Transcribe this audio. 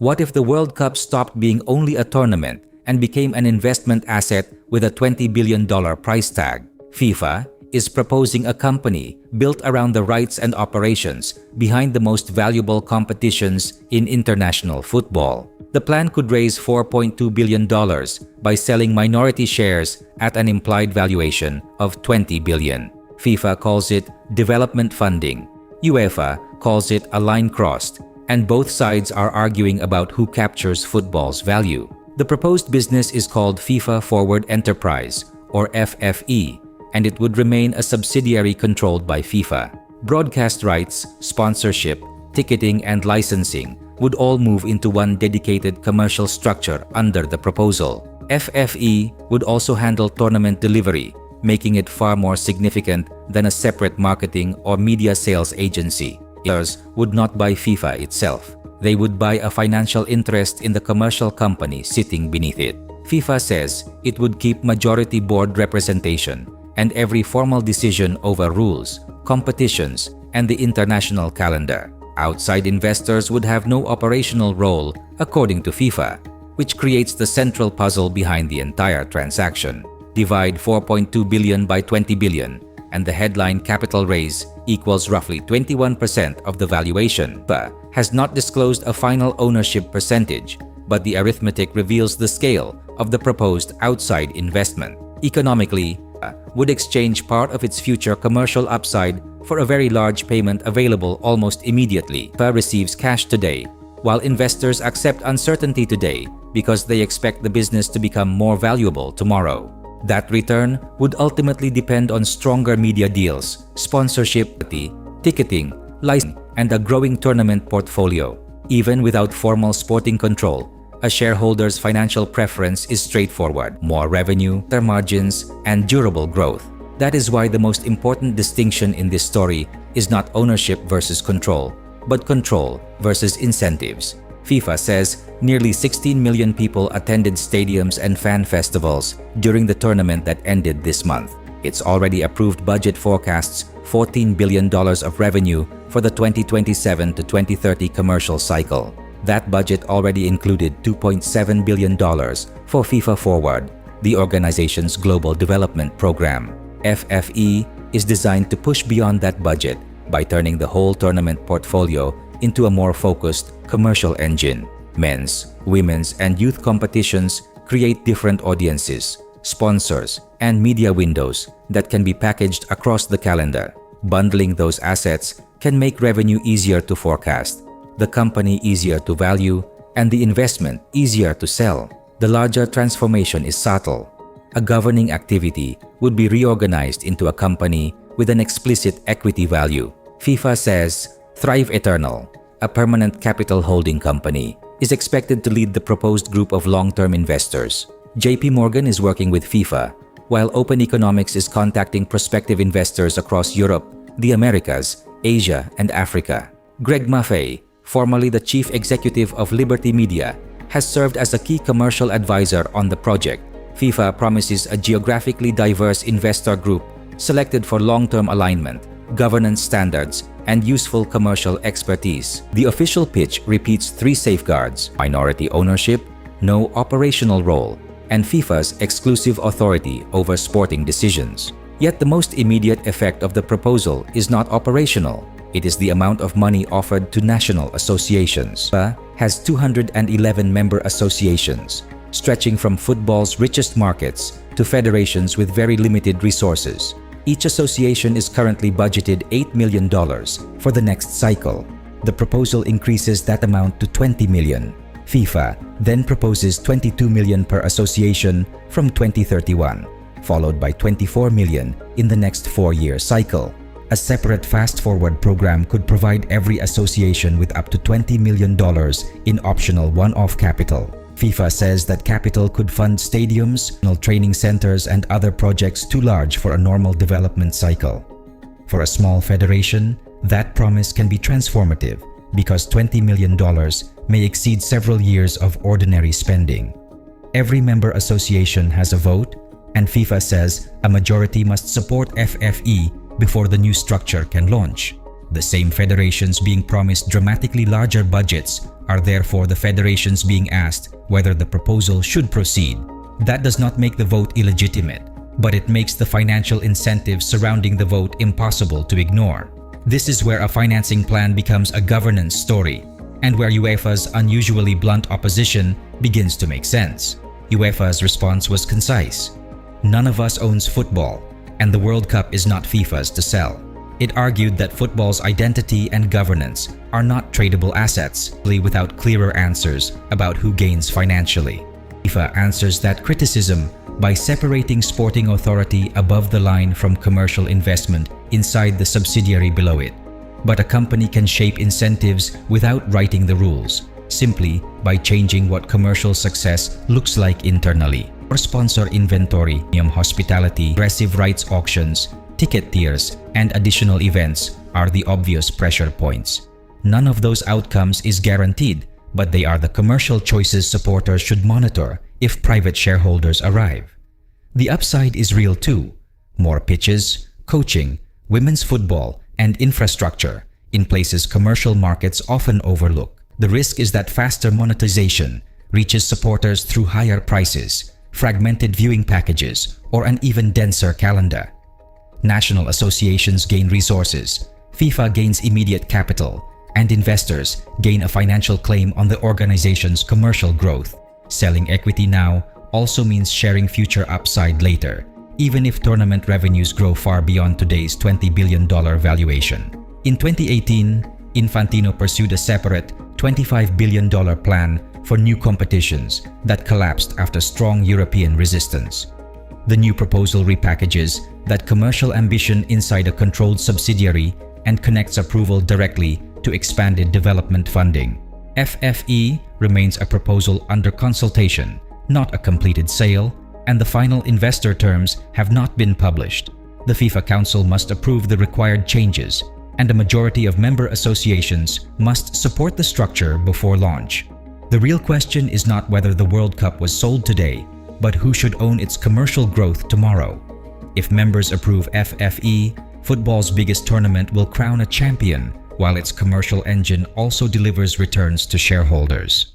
What if the World Cup stopped being only a tournament and became an investment asset with a $20 billion price tag? FIFA is proposing a company built around the rights and operations behind the most valuable competitions in international football. The plan could raise $4.2 billion by selling minority shares at an implied valuation of $20 billion. FIFA calls it development funding. UEFA calls it a line crossed, and both sides are arguing about who captures football's value. The proposed business is called FIFA Forward Enterprise, or FFE, and it would remain a subsidiary controlled by FIFA. Broadcast rights, sponsorship, ticketing, and licensing would all move into one dedicated commercial structure under the proposal. FFE would also handle tournament delivery, making it far more significant than a separate marketing or media sales agency. Others would not buy FIFA itself. They would buy a financial interest in the commercial company sitting beneath it. FIFA says it would keep majority board representation and every formal decision over rules, competitions, and the international calendar. Outside investors would have no operational role, according to FIFA, which creates the central puzzle behind the entire transaction. Divide $4.2 billion by $20 billion, and the headline capital raise equals roughly 21% of the valuation. FIFA has not disclosed a final ownership percentage, but the arithmetic reveals the scale of the proposed outside investment. Economically, FIFA would exchange part of its future commercial upside for a very large payment available almost immediately. FIFA receives cash today, while investors accept uncertainty today because they expect the business to become more valuable tomorrow. That return would ultimately depend on stronger media deals, sponsorship, ticketing, licensing, and a growing tournament portfolio. Even without formal sporting control, a shareholder's financial preference is straightforward: more revenue, better margins, and durable growth. That is why the most important distinction in this story is not ownership versus control, but control versus incentives. FIFA says nearly 16 million people attended stadiums and fan festivals during the tournament that ended this month. Its already approved budget forecasts $14 billion of revenue for the 2027 to 2030 commercial cycle. That budget already included $2.7 billion for FIFA Forward, the organization's global development program. FFE is designed to push beyond that budget by turning the whole tournament portfolio into a more focused commercial engine. Men's, women's, and youth competitions create different audiences, sponsors, and media windows that can be packaged across the calendar. Bundling those assets can make revenue easier to forecast, the company easier to value, and the investment easier to sell. The larger transformation is subtle. A governing activity would be reorganized into a company with an explicit equity value. FIFA says Thrive Eternal, a permanent capital holding company, is expected to lead the proposed group of long-term investors. JP Morgan is working with FIFA, while Open Economics is contacting prospective investors across Europe, the Americas, Asia, and Africa. Greg Maffei, formerly the chief executive of Liberty Media, has served as a key commercial advisor on the project. FIFA promises a geographically diverse investor group selected for long-term alignment, governance standards, and useful commercial expertise. The official pitch repeats three safeguards: minority ownership, no operational role, and FIFA's exclusive authority over sporting decisions. Yet the most immediate effect of the proposal is not operational. It is the amount of money offered to national associations. FIFA has 211 member associations, stretching from football's richest markets to federations with very limited resources. Each association is currently budgeted $8 million for the next cycle. The proposal increases that amount to $20 million. FIFA then proposes $22 million per association from 2031, followed by $24 million in the next 4-year cycle. A separate fast-forward program could provide every association with up to $20 million in optional one-off capital. FIFA says that capital could fund stadiums, training centers, and other projects too large for a normal development cycle. For a small federation, that promise can be transformative because $20 million may exceed several years of ordinary spending. Every member association has a vote, and FIFA says a majority must support FFE before the new structure can launch. The same federations being promised dramatically larger budgets are therefore the federations being asked whether the proposal should proceed. That does not make the vote illegitimate, but it makes the financial incentives surrounding the vote impossible to ignore. This is where a financing plan becomes a governance story, and where UEFA's unusually blunt opposition begins to make sense. UEFA's response was concise. None of us owns football, and the World Cup is not FIFA's to sell. It argued that football's identity and governance are not tradable assets, without clearer answers about who gains financially. FIFA answers that criticism by separating sporting authority above the line from commercial investment inside the subsidiary below it. But a company can shape incentives without writing the rules, simply by changing what commercial success looks like internally. Or sponsor inventory, hospitality, aggressive rights auctions, ticket tiers, and additional events are the obvious pressure points. None of those outcomes is guaranteed, but they are the commercial choices supporters should monitor if private shareholders arrive. The upside is real too. More pitches, coaching, women's football, and infrastructure in places commercial markets often overlook. The risk is that faster monetization reaches supporters through higher prices, fragmented viewing packages, or an even denser calendar. National associations gain resources, FIFA gains immediate capital, and investors gain a financial claim on the organization's commercial growth. Selling equity now also means sharing future upside later, even if tournament revenues grow far beyond today's $20 billion valuation. In 2018, Infantino pursued a separate $25 billion plan for new competitions that collapsed after strong European resistance. The new proposal repackages that commercial ambition inside a controlled subsidiary and connects approval directly to expanded development funding. FFE remains a proposal under consultation, not a completed sale, and the final investor terms have not been published. The FIFA Council must approve the required changes, and a majority of member associations must support the structure before launch. The real question is not whether the World Cup was sold today, but who should own its commercial growth tomorrow. If members approve FFE, football's biggest tournament will crown a champion, while its commercial engine also delivers returns to shareholders.